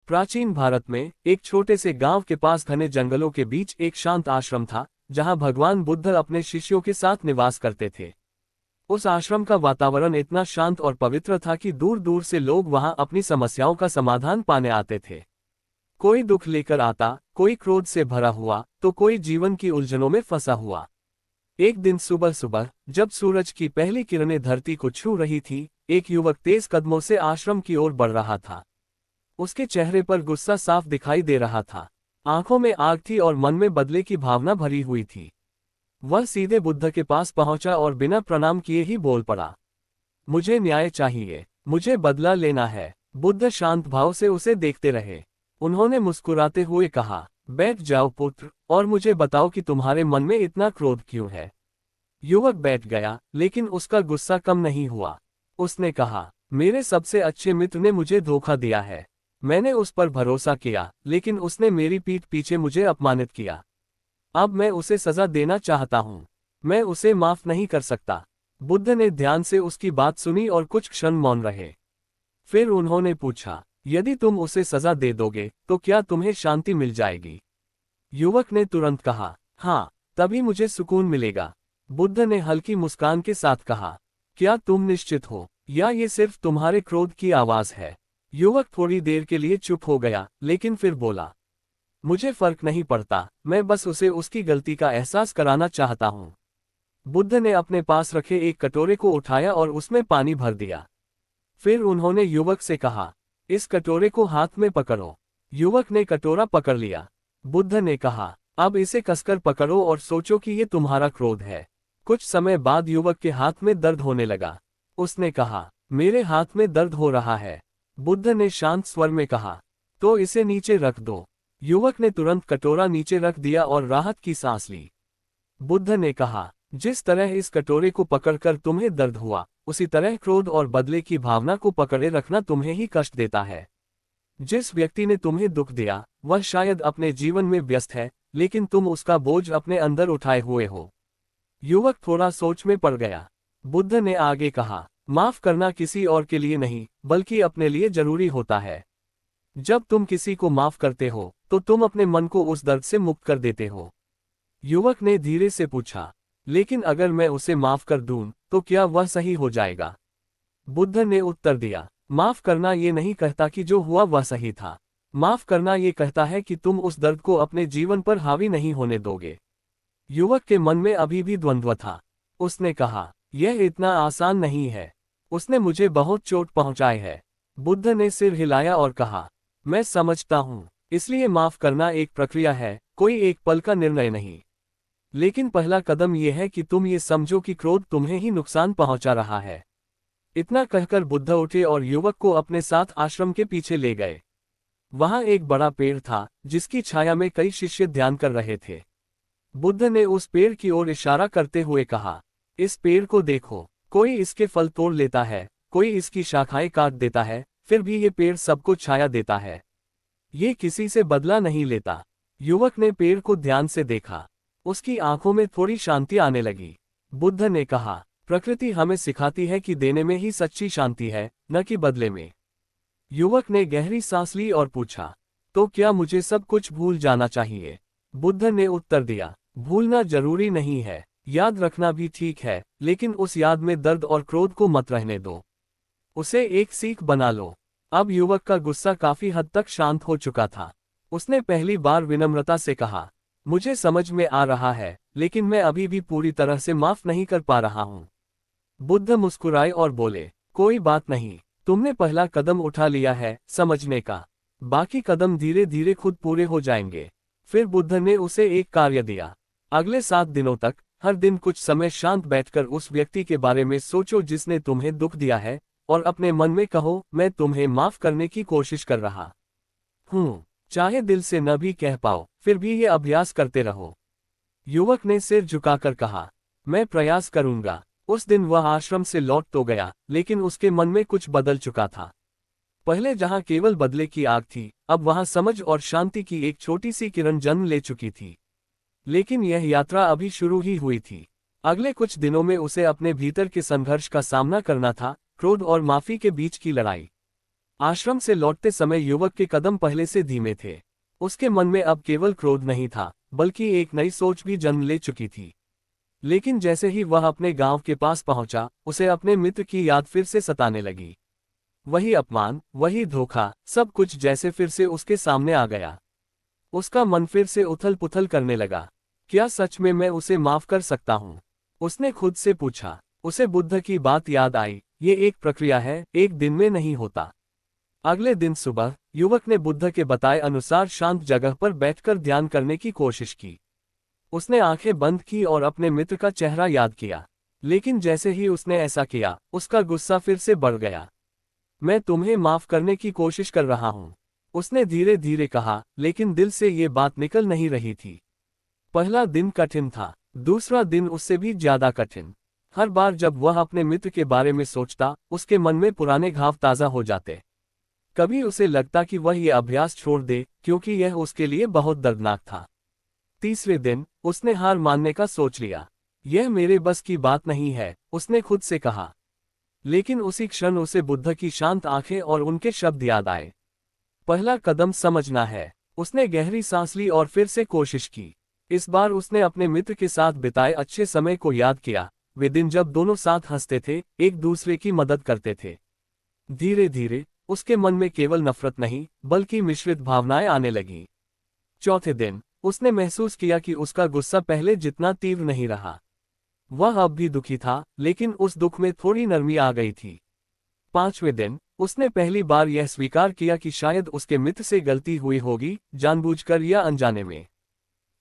प्राचीन भारत में एक छोटे से गांव के पास घने जंगलों के बीच एक शांत आश्रम था, जहां भगवान बुद्ध अपने शिष्यों के साथ निवास करते थे। उस आश्रम का वातावरण इतना शांत और पवित्र था कि दूर दूर से लोग वहां अपनी समस्याओं का समाधान पाने आते थे। कोई दुख लेकर आता, कोई क्रोध से भरा हुआ, तो कोई जीवन की उलझनों में फंसा हुआ। एक दिन सुबह सुबह जब सूरज की पहली किरणें धरती को छू रही थी, एक युवक तेज कदमों से आश्रम की ओर बढ़ रहा था। उसके चेहरे पर गुस्सा साफ दिखाई दे रहा था। आंखों में आग थी और मन में बदले की भावना भरी हुई थी। वह सीधे बुद्ध के पास पहुंचा और बिना प्रणाम किए ही बोल पड़ा, मुझे न्याय चाहिए, मुझे बदला लेना है। बुद्ध शांत भाव से उसे देखते रहे। उन्होंने मुस्कुराते हुए कहा, बैठ जाओ पुत्र, और मुझे बताओ कि तुम्हारे मन में इतना क्रोध क्यों है। युवक बैठ गया, लेकिन उसका गुस्सा कम नहीं हुआ। उसने कहा, मेरे सबसे अच्छे मित्र ने मुझे धोखा दिया है। मैंने उस पर भरोसा किया, लेकिन उसने मेरी पीठ पीछे मुझे अपमानित किया। अब मैं उसे सजा देना चाहता हूँ। मैं उसे माफ नहीं कर सकता। बुद्ध ने ध्यान से उसकी बात सुनी और कुछ क्षण मौन रहे। फिर उन्होंने पूछा, यदि तुम उसे सजा दे दोगे तो क्या तुम्हें शांति मिल जाएगी। युवक ने तुरंत कहा, हाँ, तभी मुझे सुकून मिलेगा। बुद्ध ने हल्की मुस्कान के साथ कहा, क्या तुम निश्चित हो, या ये सिर्फ तुम्हारे क्रोध की आवाज है। युवक थोड़ी देर के लिए चुप हो गया, लेकिन फिर बोला, मुझे फर्क नहीं पड़ता, मैं बस उसे उसकी गलती का एहसास कराना चाहता हूँ। बुद्ध ने अपने पास रखे एक कटोरे को उठाया और उसमें पानी भर दिया। फिर उन्होंने युवक से कहा, इस कटोरे को हाथ में पकड़ो। युवक ने कटोरा पकड़ लिया। बुद्ध ने कहा, अब इसे कसकर पकड़ो और सोचो कि ये तुम्हारा क्रोध है। कुछ समय बाद युवक के हाथ में दर्द होने लगा। उसने कहा, मेरे हाथ में दर्द हो रहा है। बुद्ध ने शांत स्वर में कहा, तो इसे नीचे रख दो। युवक ने तुरंत कटोरा नीचे रख दिया और राहत की सांस ली। बुद्ध ने कहा, जिस तरह इस कटोरे को पकड़कर तुम्हें दर्द हुआ, उसी तरह क्रोध और बदले की भावना को पकड़े रखना तुम्हें ही कष्ट देता है। जिस व्यक्ति ने तुम्हें दुख दिया, वह शायद अपने जीवन में व्यस्त है, लेकिन तुम उसका बोझ अपने अंदर उठाए हुए हो। युवक थोड़ा सोच में पड़ गया। बुद्ध ने आगे कहा, माफ करना किसी और के लिए नहीं, बल्कि अपने लिए जरूरी होता है। जब तुम किसी को माफ करते हो, तो तुम अपने मन को उस दर्द से मुक्त कर देते हो। युवक ने धीरे से पूछा, लेकिन अगर मैं उसे माफ कर दूं, तो क्या वह सही हो जाएगा। बुद्ध ने उत्तर दिया, माफ करना ये नहीं कहता कि जो हुआ वह सही था। माफ करना ये कहता है कि तुम उस दर्द को अपने जीवन पर हावी नहीं होने दोगे। युवक के मन में अभी भी द्वंद्व था। उसने कहा, यह इतना आसान नहीं है। उसने मुझे बहुत चोट पहुंचाई है। बुद्ध ने सिर हिलाया और कहा, मैं समझता हूँ, इसलिए माफ करना एक प्रक्रिया है, कोई एक पल का निर्णय नहीं। लेकिन पहला कदम यह है कि तुम ये समझो कि क्रोध तुम्हें ही नुकसान पहुंचा रहा है। इतना कहकर बुद्ध उठे और युवक को अपने साथ आश्रम के पीछे ले गए। वहां एक बड़ा पेड़ था, जिसकी छाया में कई शिष्य ध्यान कर रहे थे। बुद्ध ने उस पेड़ की ओर इशारा करते हुए कहा, इस पेड़ को देखो, कोई इसके फल तोड़ लेता है, कोई इसकी शाखाएं काट देता है, फिर भी ये पेड़ सबको छाया देता है। ये किसी से बदला नहीं लेता। युवक ने पेड़ को ध्यान से देखा। उसकी आंखों में थोड़ी शांति आने लगी। बुद्ध ने कहा, प्रकृति हमें सिखाती है कि देने में ही सच्ची शांति है, न कि बदले में। युवक ने गहरी सांस ली और पूछा, तो क्या मुझे सब कुछ भूल जाना चाहिए। बुद्ध ने उत्तर दिया, भूलना जरूरी नहीं है, याद रखना भी ठीक है, लेकिन उस याद में दर्द और क्रोध को मत रहने दो। उसे एक सीख बना लो। अब युवक का गुस्सा काफी हद तक शांत हो चुका था। उसने पहली बार विनम्रता से कहा, मुझे समझ में आ रहा है, लेकिन मैं अभी भी पूरी तरह से माफ नहीं कर पा रहा हूँ। बुद्ध मुस्कुराए और बोले, कोई बात नहीं, तुमने पहला कदम उठा लिया है समझने का। बाकी कदम धीरे धीरे खुद पूरे हो जाएंगे। फिर बुद्ध ने उसे एक कार्य दिया। अगले 7 दिनों तक हर दिन कुछ समय शांत बैठकर उस व्यक्ति के बारे में सोचो जिसने तुम्हें दुख दिया है, और अपने मन में कहो, मैं तुम्हें माफ करने की कोशिश कर रहा हूँ। चाहे दिल से न भी कह पाओ, फिर भी ये अभ्यास करते रहो। युवक ने सिर झुकाकर कहा, मैं प्रयास करूंगा। उस दिन वह आश्रम से लौट तो गया, लेकिन उसके मन में कुछ बदल चुका था। पहले जहां केवल बदले की आग थी, अब वहां समझ और शांति की एक छोटी सी किरण जन्म ले चुकी थी। लेकिन यह यात्रा अभी शुरू ही हुई थी। अगले कुछ दिनों में उसे अपने भीतर के संघर्ष का सामना करना था, क्रोध और माफी के बीच की लड़ाई। आश्रम से लौटते समय युवक के कदम पहले से धीमे थे। उसके मन में अब केवल क्रोध नहीं था, बल्कि एक नई सोच भी जन्म ले चुकी थी। लेकिन जैसे ही वह अपने गांव के पास पहुंचा, उसे अपने मित्र की याद फिर से सताने लगी। वही अपमान, वही धोखा, सब कुछ जैसे फिर से उसके सामने आ गया। उसका मन फिर से उथल पुथल करने लगा। क्या सच में मैं उसे माफ कर सकता हूँ? उसने खुद से पूछा। उसे बुद्ध की बात याद आई, ये एक प्रक्रिया है, एक दिन में नहीं होता। अगले दिन सुबह युवक ने बुद्ध के बताए अनुसार शांत जगह पर बैठकर ध्यान करने की कोशिश की। उसने आंखें बंद की और अपने मित्र का चेहरा याद किया। लेकिन जैसे ही उसने ऐसा किया, उसका गुस्सा फिर से बढ़ गया। मैं तुम्हें माफ करने की कोशिश कर रहा हूं, उसने धीरे धीरे कहा, लेकिन दिल से ये बात निकल नहीं रही थी। पहला दिन कठिन था, दूसरा दिन उससे भी ज्यादा कठिन। हर बार जब वह अपने मित्र के बारे में सोचता, उसके मन में पुराने घाव ताजा हो जाते। कभी उसे लगता कि वह ये अभ्यास छोड़ दे, क्योंकि यह उसके लिए बहुत दर्दनाक था। तीसरे दिन उसने हार मानने का सोच लिया। यह मेरे बस की बात नहीं है, उसने खुद से कहा। लेकिन उसी क्षण उसे बुद्ध की शांत आंखें और उनके शब्द याद आए। पहला कदम समझना है। उसने गहरी सांस ली और फिर से कोशिश की। इस बार उसने अपने मित्र के साथ बिताए अच्छे समय को याद किया, वे दिन जब दोनों साथ हंसते थे, एक दूसरे की मदद करते थे। धीरे धीरे उसके मन में केवल नफरत नहीं, बल्कि मिश्रित भावनाएं आने लगीं। चौथे दिन उसने महसूस किया कि उसका गुस्सा पहले जितना तीव्र नहीं रहा। वह अब भी दुखी था, लेकिन उस दुख में थोड़ी नरमी आ गई थी। पांचवें दिन उसने पहली बार यह स्वीकार किया कि शायद उसके मित्र से गलती हुई होगी, जानबूझकर या अनजाने में।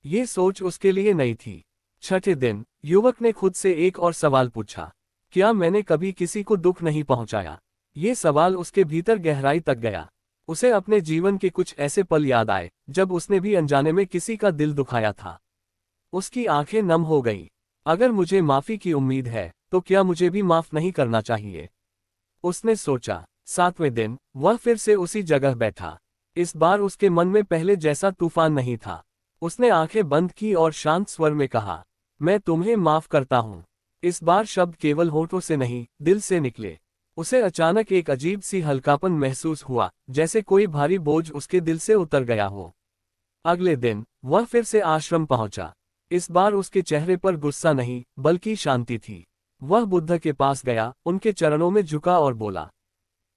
ये सोच उसके लिए नई थी। छठे दिन युवक ने खुद से एक और सवाल पूछा, क्या मैंने कभी किसी को दुख नहीं पहुंचाया? ये सवाल उसके भीतर गहराई तक गया। उसे अपने जीवन के कुछ ऐसे पल याद आए, जब उसने भी अनजाने में किसी का दिल दुखाया था। उसकी आंखें नम हो गईं। अगर मुझे माफी की उम्मीद है, तो क्या मुझे भी माफ नहीं करना चाहिए? उसने सोचा। सातवें दिन वह फिर से उसी जगह बैठा। इस बार उसके मन में पहले जैसा तूफान नहीं था। उसने आंखें बंद की और शांत स्वर में कहा, मैं तुम्हें माफ करता हूं। इस बार शब्द केवल होठों से नहीं, दिल से निकले। उसे अचानक एक अजीब सी हल्कापन महसूस हुआ, जैसे कोई भारी बोझ उसके दिल से उतर गया हो। अगले दिन वह फिर से आश्रम पहुंचा। इस बार उसके चेहरे पर गुस्सा नहीं, बल्कि शांति थी। वह बुद्ध के पास गया, उनके चरणों में झुका और बोला,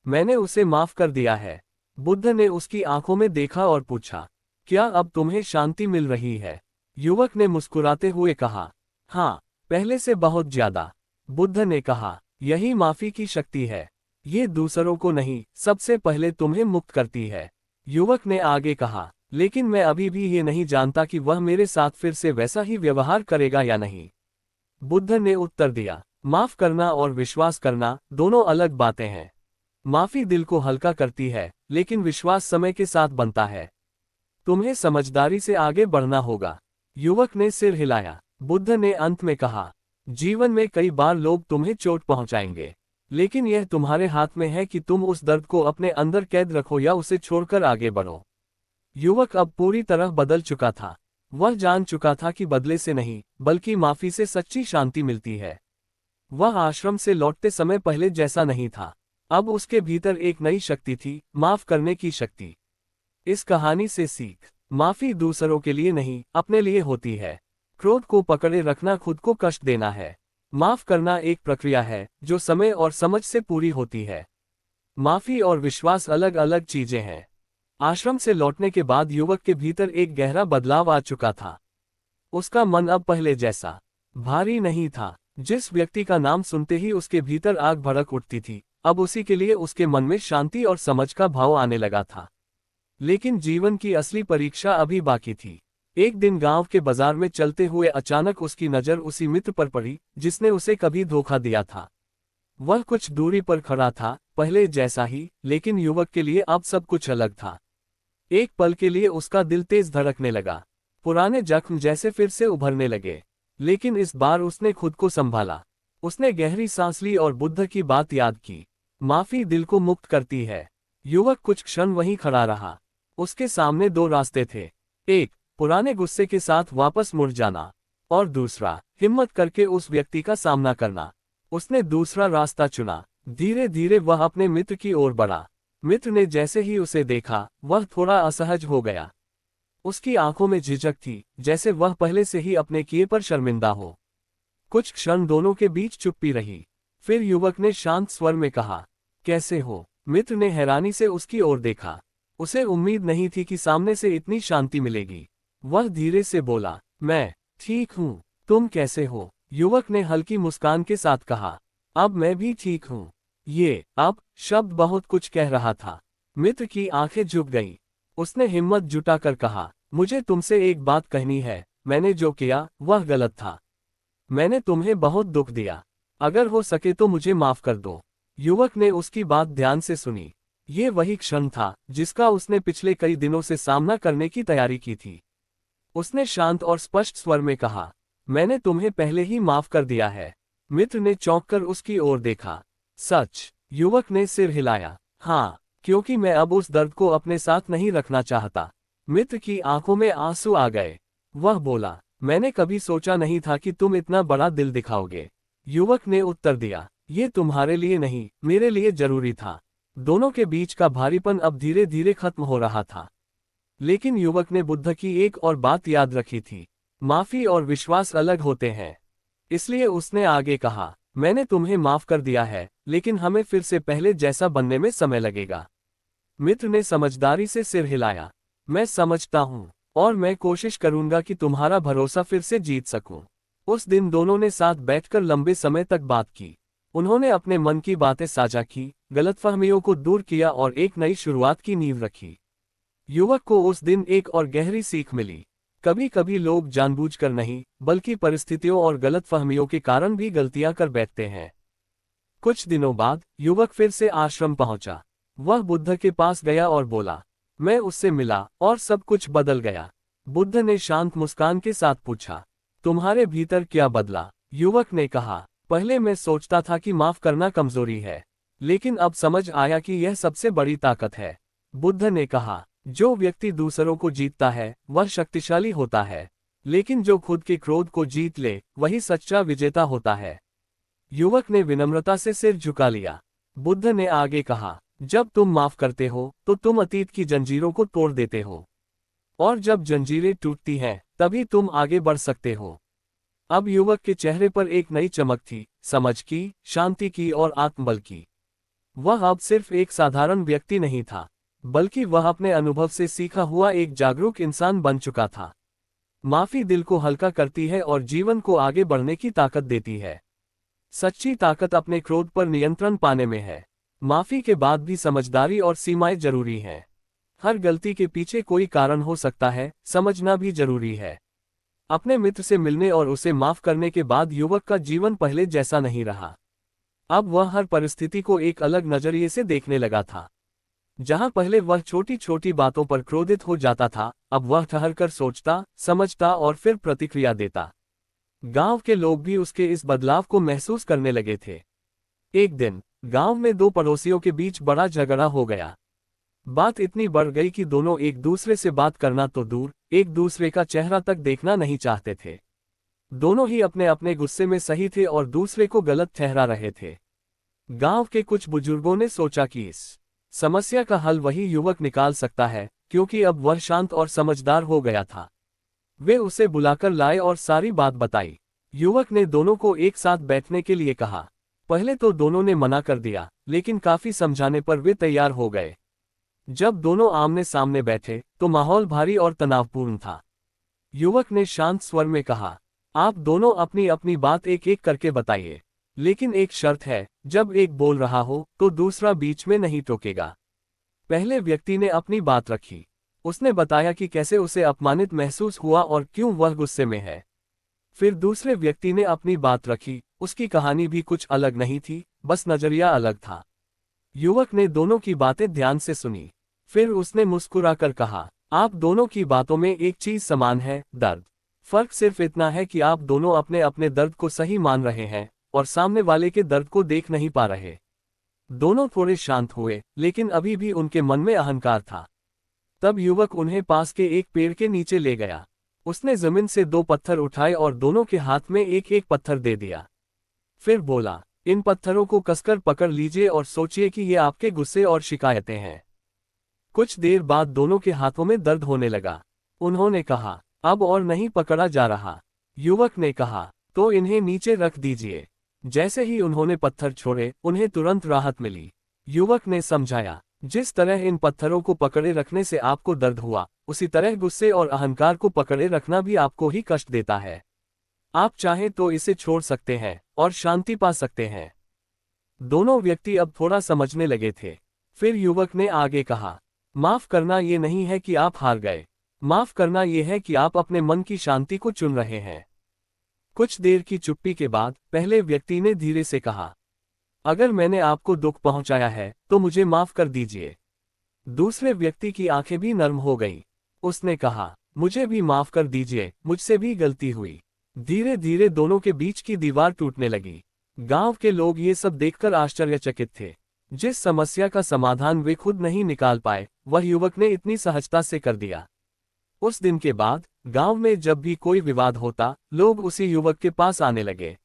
मैंने उसे माफ कर दिया है। बुद्ध ने उसकी आंखों में देखा और पूछा, क्या अब तुम्हें शांति मिल रही है? युवक ने मुस्कुराते हुए कहा, हाँ, पहले से बहुत ज्यादा। बुद्ध ने कहा, यही माफी की शक्ति है। ये दूसरों को नहीं, सबसे पहले तुम्हें मुक्त करती है। युवक ने आगे कहा, लेकिन मैं अभी भी ये नहीं जानता कि वह मेरे साथ फिर से वैसा ही व्यवहार करेगा या नहीं। बुद्ध ने उत्तर दिया, माफ करना और विश्वास करना दोनों अलग बातें हैं। माफी दिल को हल्का करती है, लेकिन विश्वास समय के साथ बनता है। तुम्हें समझदारी से आगे बढ़ना होगा। युवक ने सिर हिलाया। बुद्ध ने अंत में कहा, जीवन में कई बार लोग तुम्हें चोट पहुंचाएंगे, लेकिन यह तुम्हारे हाथ में है कि तुम उस दर्द को अपने अंदर कैद रखो या उसे छोड़कर आगे बढ़ो। युवक अब पूरी तरह बदल चुका था। वह जान चुका था कि बदले से नहीं, बल्कि माफी से सच्ची शांति मिलती है। वह आश्रम से लौटते समय पहले जैसा नहीं था। अब उसके भीतर एक नई शक्ति थी, माफ करने की शक्ति। इस कहानी से सीख, माफी दूसरों के लिए नहीं, अपने लिए होती है। क्रोध को पकड़े रखना खुद को कष्ट देना है। माफ करना एक प्रक्रिया है, जो समय और समझ से पूरी होती है। माफी और विश्वास अलग अलग चीजें हैं। आश्रम से लौटने के बाद युवक के भीतर एक गहरा बदलाव आ चुका था। उसका मन अब पहले जैसा भारी नहीं था। जिस व्यक्ति का नाम सुनते ही उसके भीतर आग भड़क उठती थी, अब उसी के लिए उसके मन में शांति और समझ का भाव आने लगा था। लेकिन जीवन की असली परीक्षा अभी बाकी थी। एक दिन गांव के बाजार में चलते हुए अचानक उसकी नजर उसी मित्र पर पड़ी, जिसने उसे कभी धोखा दिया था। वह कुछ दूरी पर खड़ा था, पहले जैसा ही, लेकिन युवक के लिए अब सब कुछ अलग था। एक पल के लिए उसका दिल तेज धड़कने लगा। पुराने जख्म जैसे फिर से उभरने लगे। लेकिन इस बार उसने खुद को संभाला। उसने गहरी सांस ली और बुद्ध की बात याद की। माफी दिल को मुक्त करती है। युवक कुछ क्षण वहीं खड़ा रहा। उसके सामने दो रास्ते थे। एक, पुराने गुस्से के साथ वापस मुड़ जाना, और दूसरा, हिम्मत करके उस व्यक्ति का सामना करना। उसने दूसरा रास्ता चुना। धीरे धीरे वह अपने मित्र की ओर बढ़ा। मित्र ने जैसे ही उसे देखा, वह थोड़ा असहज हो गया। उसकी आंखों में झिझक थी, जैसे वह पहले से ही अपने किए पर शर्मिंदा हो। कुछ क्षण दोनों के बीच चुप्पी रही। फिर युवक ने शांत स्वर में कहा, कैसे हो? मित्र ने हैरानी से उसकी ओर देखा। उसे उम्मीद नहीं थी कि सामने से इतनी शांति मिलेगी। वह धीरे से बोला, मैं ठीक हूँ, तुम कैसे हो? युवक ने हल्की मुस्कान के साथ कहा, अब मैं भी ठीक हूँ। ये अब शब्द बहुत कुछ कह रहा था। मित्र की आंखें झुक गईं। उसने हिम्मत जुटाकर कहा, मुझे तुमसे एक बात कहनी है। मैंने जो किया वह गलत था। मैंने तुम्हें बहुत दुख दिया। अगर हो सके तो मुझे माफ कर दो। युवक ने उसकी बात ध्यान से सुनी। ये वही क्षण था जिसका उसने पिछले कई दिनों से सामना करने की तैयारी की थी। उसने शांत और स्पष्ट स्वर में कहा, मैंने तुम्हें पहले ही माफ कर दिया है। मित्र ने चौंककर उसकी ओर देखा। सच? युवक ने सिर हिलाया। हाँ, क्योंकि मैं अब उस दर्द को अपने साथ नहीं रखना चाहता। मित्र की आंखों में आंसू आ गए। वह बोला, मैंने कभी सोचा नहीं था कि तुम इतना बड़ा दिल दिखाओगे। युवक ने उत्तर दिया, ये तुम्हारे लिए नहीं, मेरे लिए जरूरी था। दोनों के बीच का भारीपन अब धीरे धीरे खत्म हो रहा था। लेकिन युवक ने बुद्ध की एक और बात याद रखी थी, माफी और विश्वास अलग होते हैं। इसलिए उसने आगे कहा, मैंने तुम्हें माफ कर दिया है, लेकिन हमें फिर से पहले जैसा बनने में समय लगेगा। मित्र ने समझदारी से सिर हिलाया। मैं समझता हूँ, और मैं कोशिश करूंगा कि तुम्हारा भरोसा फिर से जीत सकूं। उस दिन दोनों ने साथ बैठकर लंबे समय तक बात की। उन्होंने अपने मन की बातें साझा की, गलतफहमियों को दूर किया और एक नई शुरुआत की नींव रखी। युवक को उस दिन एक और गहरी सीख मिली। कभी कभी लोग जानबूझकर नहीं, बल्कि परिस्थितियों और गलतफहमियों के कारण भी गलतियां कर बैठते हैं। कुछ दिनों बाद युवक फिर से आश्रम पहुंचा। वह बुद्ध के पास गया और बोला, मैं उससे मिला और सब कुछ बदल गया। बुद्ध ने शांत मुस्कान के साथ पूछा, तुम्हारे भीतर क्या बदला? युवक ने कहा, पहले मैं सोचता था कि माफ करना कमजोरी है, लेकिन अब समझ आया कि यह सबसे बड़ी ताकत है। बुद्ध ने कहा, जो व्यक्ति दूसरों को जीतता है वह शक्तिशाली होता है, लेकिन जो खुद के क्रोध को जीत ले वही सच्चा विजेता होता है। युवक ने विनम्रता से सिर झुका लिया। बुद्ध ने आगे कहा, जब तुम माफ करते हो तो तुम अतीत की जंजीरों को तोड़ देते हो, और जब जंजीरें टूटती हैं तभी तुम आगे बढ़ सकते हो। अब युवक के चेहरे पर एक नई चमक थी, समझ की, शांति की और आत्मबल की। वह अब सिर्फ एक साधारण व्यक्ति नहीं था, बल्कि वह अपने अनुभव से सीखा हुआ एक जागरूक इंसान बन चुका था। माफी दिल को हल्का करती है और जीवन को आगे बढ़ने की ताकत देती है। सच्ची ताकत अपने क्रोध पर नियंत्रण पाने में है। माफी के बाद भी समझदारी और सीमाएं जरूरी हैं। हर गलती के पीछे कोई कारण हो सकता है, समझना भी जरूरी है। अपने मित्र से मिलने और उसे माफ करने के बाद युवक का जीवन पहले जैसा नहीं रहा। अब वह हर परिस्थिति को एक अलग नजरिए से देखने लगा था। जहां पहले वह छोटी छोटी बातों पर क्रोधित हो जाता था, अब वह ठहरकर सोचता, समझता और फिर प्रतिक्रिया देता। गांव के लोग भी उसके इस बदलाव को महसूस करने लगे थे। एक दिन गांव में दो पड़ोसियों के बीच बड़ा झगड़ा हो गया। बात इतनी बढ़ गई कि दोनों एक दूसरे से बात करना तो दूर, एक दूसरे का चेहरा तक देखना नहीं चाहते थे। दोनों ही अपने अपने गुस्से में सही थे और दूसरे को गलत ठहरा रहे थे। गांव के कुछ बुजुर्गों ने सोचा कि इस समस्या का हल वही युवक निकाल सकता है, क्योंकि अब वह शांत और समझदार हो गया था। वे उसे बुलाकर लाए और सारी बात बताई। युवक ने दोनों को एक साथ बैठने के लिए कहा। पहले तो दोनों ने मना कर दिया, लेकिन काफी समझाने पर वे तैयार हो गए। जब दोनों आमने सामने बैठे तो माहौल भारी और तनावपूर्ण था। युवक ने शांत स्वर में कहा, आप दोनों अपनी अपनी बात एक एक करके बताइए, लेकिन एक शर्त है, जब एक बोल रहा हो तो दूसरा बीच में नहीं टोकेगा। पहले व्यक्ति ने अपनी बात रखी। उसने बताया कि कैसे उसे अपमानित महसूस हुआ और क्यों वह गुस्से में है। फिर दूसरे व्यक्ति ने अपनी बात रखी। उसकी कहानी भी कुछ अलग नहीं थी, बस नजरिया अलग था। युवक ने दोनों की बातें ध्यान से सुनी। फिर उसने मुस्कुराकर कहा, आप दोनों की बातों में एक चीज समान है, दर्द। फर्क सिर्फ इतना है कि आप दोनों अपने अपने दर्द को सही मान रहे हैं और सामने वाले के दर्द को देख नहीं पा रहे। दोनों थोड़े शांत हुए, लेकिन अभी भी उनके मन में अहंकार था। तब युवक उन्हें पास के एक पेड़ के नीचे ले गया। उसने जमीन से दो पत्थर उठाए और दोनों के हाथ में एक एक पत्थर दे दिया। फिर बोला, इन पत्थरों को कसकर पकड़ लीजिए और सोचिए कि ये आपके गुस्से और शिकायतें हैं। कुछ देर बाद दोनों के हाथों में दर्द होने लगा। उन्होंने कहा, अब और नहीं पकड़ा जा रहा। युवक ने कहा, तो इन्हें नीचे रख दीजिए। जैसे ही उन्होंने पत्थर छोड़े, उन्हें तुरंत राहत मिली। युवक ने समझाया, जिस तरह इन पत्थरों को पकड़े रखने से आपको दर्द हुआ, उसी तरह गुस्से और अहंकार को पकड़े रखना भी आपको ही कष्ट देता है। आप चाहें तो इसे छोड़ सकते हैं और शांति पा सकते हैं। दोनों व्यक्ति अब थोड़ा समझने लगे थे। फिर युवक ने आगे कहा, माफ करना ये नहीं है कि आप हार गए। माफ करना ये है कि आप अपने मन की शांति को चुन रहे हैं। कुछ देर की चुप्पी के बाद पहले व्यक्ति ने धीरे से कहा, अगर मैंने आपको दुख पहुंचाया है तो मुझे माफ कर दीजिए। दूसरे व्यक्ति की आंखें भी नर्म हो गईं। उसने कहा, मुझे भी माफ कर दीजिए, मुझसे भी गलती हुई। धीरे धीरे दोनों के बीच की दीवार टूटने लगी। गांव के लोग ये सब देखकर आश्चर्यचकित थे। जिस समस्या का समाधान वे खुद नहीं निकाल पाए, वह युवक ने इतनी सहजता से कर दिया। उस दिन के बाद गांव में जब भी कोई विवाद होता, लोग उसी युवक के पास आने लगे।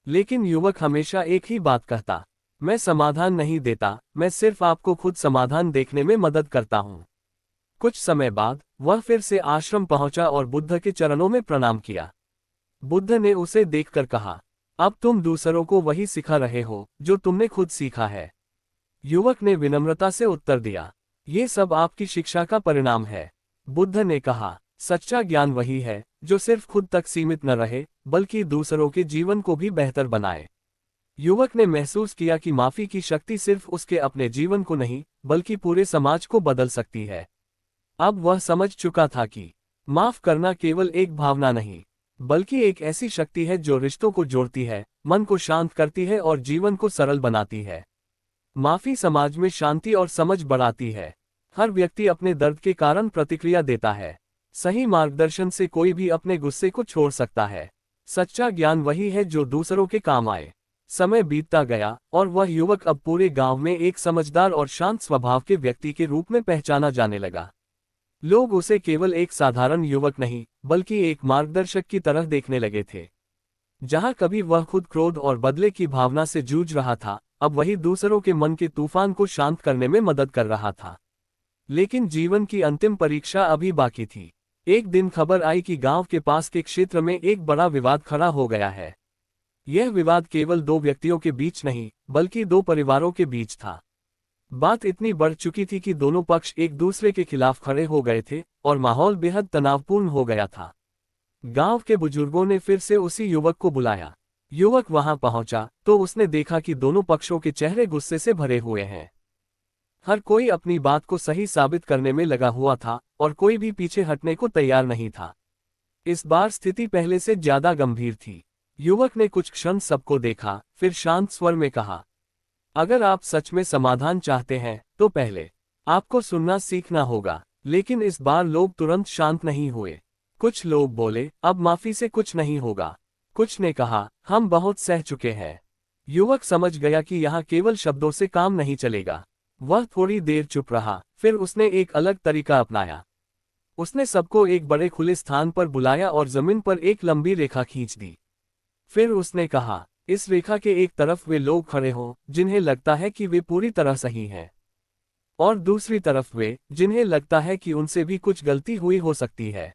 लेकिन युवक हमेशा एक ही बात कहता, मैं समाधान नहीं देता, मैं सिर्फ आपको खुद समाधान देखने में मदद करता हूं। कुछ समय बाद वह फिर से आश्रम पहुंचा और बुद्ध के चरणों में प्रणाम किया। बुद्ध ने उसे देखकर कहा, अब तुम दूसरों को वही सिखा रहे हो जो तुमने खुद सीखा है। युवक ने विनम्रता से उत्तर दिया, ये सब आपकी शिक्षा का परिणाम है। बुद्ध ने कहा, सच्चा ज्ञान वही है जो सिर्फ खुद तक सीमित न रहे, बल्कि दूसरों के जीवन को भी बेहतर बनाए। युवक ने महसूस किया कि माफी की शक्ति सिर्फ उसके अपने जीवन को नहीं, बल्कि पूरे समाज को बदल सकती है। अब वह समझ चुका था कि माफ करना केवल एक भावना नहीं, बल्कि एक ऐसी शक्ति है जो रिश्तों को जोड़ती है, मन को शांत करती है और जीवन को सरल बनाती है। माफी समाज में शांति और समझ बढ़ाती है। हर व्यक्ति अपने दर्द के कारण प्रतिक्रिया देता है। सही मार्गदर्शन से कोई भी अपने गुस्से को छोड़ सकता है। सच्चा ज्ञान वही है जो दूसरों के काम आए। समय बीतता गया और वह युवक अब पूरे गांव में एक समझदार और शांत स्वभाव के व्यक्ति के रूप में पहचाना जाने लगा। लोग उसे केवल एक साधारण युवक नहीं, बल्कि एक मार्गदर्शक की तरह देखने लगे थे। जहां कभी वह खुद क्रोध और बदले की भावना से जूझ रहा था, अब वही दूसरों के मन के तूफान को शांत करने में मदद कर रहा था। लेकिन जीवन की अंतिम परीक्षा अभी बाकी थी। एक दिन खबर आई कि गांव के पास के क्षेत्र में एक बड़ा विवाद खड़ा हो गया है। यह विवाद केवल दो व्यक्तियों के बीच नहीं, बल्कि दो परिवारों के बीच था। बात इतनी बढ़ चुकी थी कि दोनों पक्ष एक दूसरे के खिलाफ खड़े हो गए थे और माहौल बेहद तनावपूर्ण हो गया था। गांव के बुजुर्गों ने फिर से उसी युवक को बुलाया। युवक वहां पहुंचा तो उसने देखा कि दोनों पक्षों के चेहरे गुस्से से भरे हुए हैं। हर कोई अपनी बात को सही साबित करने में लगा हुआ था और कोई भी पीछे हटने को तैयार नहीं था। इस बार स्थिति पहले से ज्यादा गंभीर थी। युवक ने कुछ क्षण सबको देखा, फिर शांत स्वर में कहा, अगर आप सच में समाधान चाहते हैं तो पहले आपको सुनना सीखना होगा। लेकिन इस बार लोग तुरंत शांत नहीं हुए। कुछ लोग बोले, अब माफी से कुछ नहीं होगा। कुछ ने कहा, हम बहुत सह चुके हैं। युवक समझ गया कि यहाँ केवल शब्दों से काम नहीं चलेगा। वह थोड़ी देर चुप रहा, फिर उसने एक अलग तरीका अपनाया। उसने सबको एक बड़े खुले स्थान पर बुलाया और जमीन पर एक लंबी रेखा खींच दी। फिर उसने कहा, इस रेखा के एक तरफ वे लोग खड़े हों जिन्हें लगता है कि वे पूरी तरह सही हैं, और दूसरी तरफ वे जिन्हें लगता है कि उनसे भी कुछ गलती हुई हो सकती है।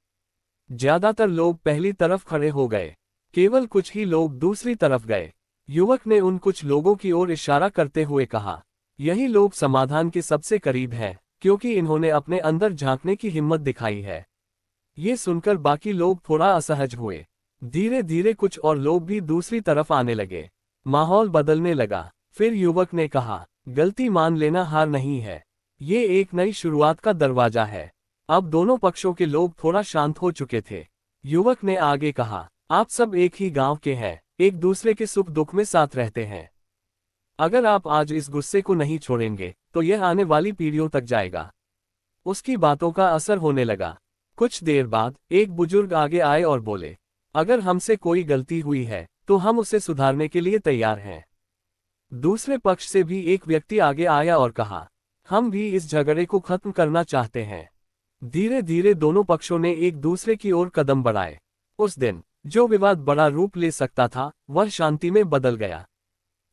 ज्यादातर लोग पहली तरफ खड़े हो गए, केवल कुछ ही लोग दूसरी तरफ गए। युवक ने उन कुछ लोगों की ओर इशारा करते हुए कहा, यही लोग समाधान के सबसे करीब हैं, क्योंकि इन्होंने अपने अंदर झांकने की हिम्मत दिखाई है। ये सुनकर बाकी लोग थोड़ा असहज हुए। धीरे धीरे कुछ और लोग भी दूसरी तरफ आने लगे। माहौल बदलने लगा। फिर युवक ने कहा, गलती मान लेना हार नहीं है, ये एक नई शुरुआत का दरवाजा है। अब दोनों पक्षों के लोग थोड़ा शांत हो चुके थे। युवक ने आगे कहा, आप सब एक ही गांव के हैं, एक दूसरे के सुख दुख में साथ रहते हैं। अगर आप आज इस गुस्से को नहीं छोड़ेंगे तो यह आने वाली पीढ़ियों तक जाएगा। उसकी बातों का असर होने लगा। कुछ देर बाद एक बुजुर्ग आगे आए और बोले, अगर हमसे कोई गलती हुई है तो हम उसे सुधारने के लिए तैयार हैं। दूसरे पक्ष से भी एक व्यक्ति आगे आया और कहा, हम भी इस झगड़े को खत्म करना चाहते हैं। धीरे धीरे दोनों पक्षों ने एक दूसरे की ओर कदम बढ़ाए। उस दिन जो विवाद बड़ा रूप ले सकता था, वह शांति में बदल गया।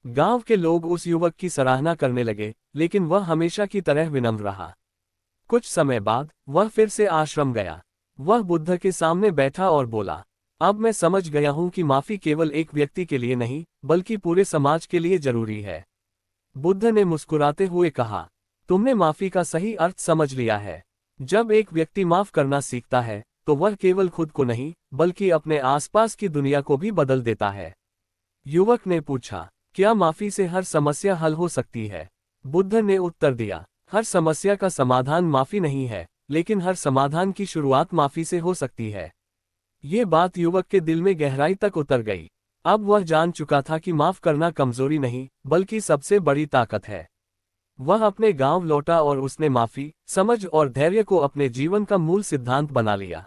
गांव के लोग उस युवक की सराहना करने लगे, लेकिन वह हमेशा की तरह विनम्र रहा। कुछ समय बाद वह फिर से आश्रम गया। वह बुद्ध के सामने बैठा और बोला, अब मैं समझ गया हूं कि माफी केवल एक व्यक्ति के लिए नहीं, बल्कि पूरे समाज के लिए जरूरी है। बुद्ध ने मुस्कुराते हुए कहा, तुमने माफी का सही अर्थ समझ लिया है। जब एक व्यक्ति माफ करना सीखता है, तो वह केवल खुद को नहीं, बल्कि अपने आसपास की दुनिया को भी बदल देता है। युवक ने पूछा, क्या माफी से हर समस्या हल हो सकती है? बुद्ध ने उत्तर दिया, हर समस्या का समाधान माफी नहीं है, लेकिन हर समाधान की शुरुआत माफी से हो सकती है। ये बात युवक के दिल में गहराई तक उतर गई। अब वह जान चुका था कि माफ करना कमजोरी नहीं, बल्कि सबसे बड़ी ताकत है। वह अपने गांव लौटा और उसने माफी, समझ और धैर्य को अपने जीवन का मूल सिद्धांत बना लिया।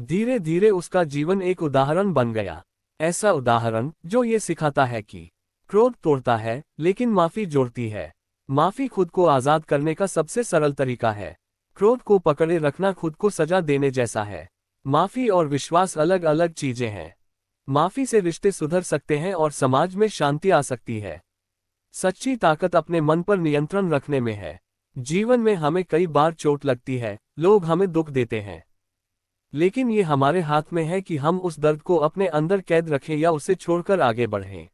धीरे धीरे उसका जीवन एक उदाहरण बन गया। ऐसा उदाहरण जो ये सिखाता है कि क्रोध तोड़ता है, लेकिन माफी जोड़ती है। माफी खुद को आजाद करने का सबसे सरल तरीका है। क्रोध को पकड़े रखना खुद को सजा देने जैसा है। माफी और विश्वास अलग अलग चीजें हैं। माफी से रिश्ते सुधर सकते हैं और समाज में शांति आ सकती है। सच्ची ताकत अपने मन पर नियंत्रण रखने में है। जीवन में हमें कई बार चोट लगती है, लोग हमें दुख देते हैं, लेकिन ये हमारे हाथ में है कि हम उस दर्द को अपने अंदर कैद रखें या उसे छोड़कर आगे बढ़ें।